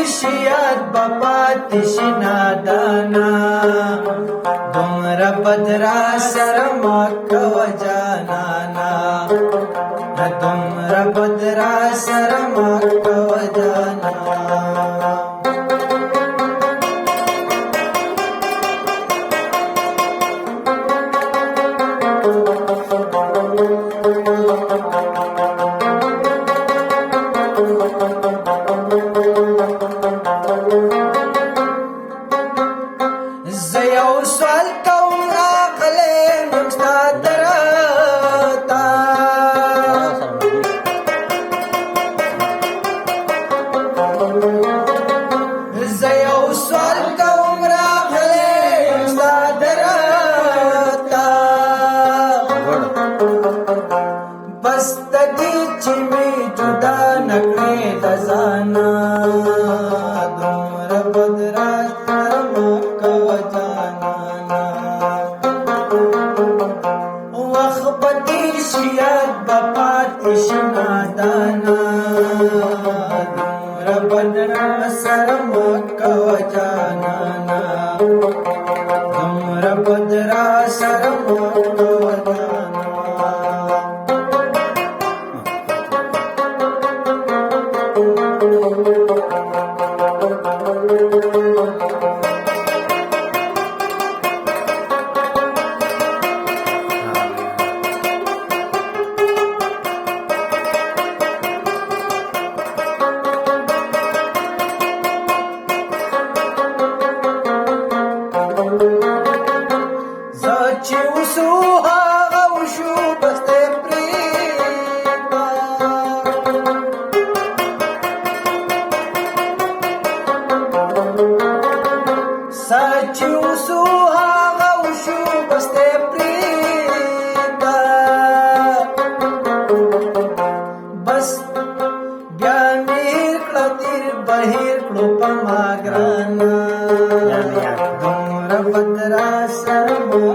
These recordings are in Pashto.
शियात बपाति शिनादाना दुमरा बदरा शर्मा कव जानाना दुमरा बदरा शर्मा कव जाना زيو سوال کوم راغلی نیم ستا درتا زيو سوال کوم راغلی نیم ستا درتا بس تدی چې می جدا نکړې د ځانا دومره بدرا शियात बपाति शिनादाना दुमरा बदरा शर्मा कव जानाना दुमरा बदरा शर्मा कव जाना چې وسو هغه وشو بس ته پرېږده چې وسو هغه وشو بس ته پرېږده بس بیا مې کړه تیر بهیر کړو په ما ګرانه دومره بدرا شرما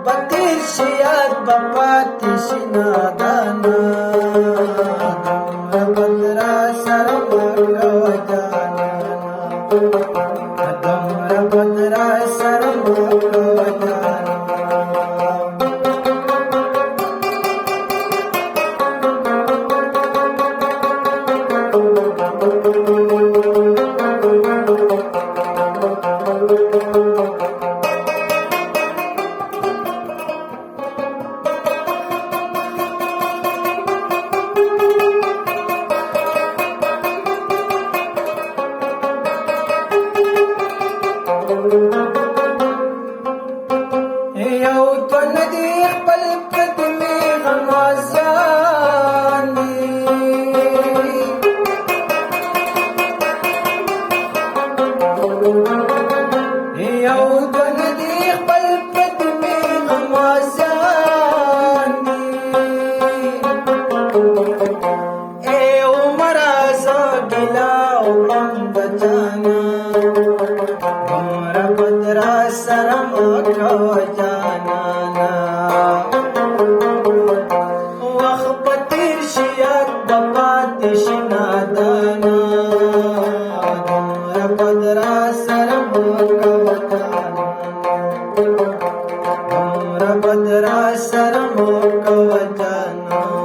بطیر شیات بپاتی شنادانا دومره بدرا شرما کوا جانانا دومره بدرا شرما کوا جانانا یو تو ندی خپل قدمی غمازانی یو تو ندی خپل قدمی غمازانی اے عمر ازا گلا وړم د جانا دومره بدرا شرما کوا جانانا وخت په تیر شیات بپاتی شنادانا دومره بدرا شرما کوا جانانا دومره بدرا شرما کوا جانانا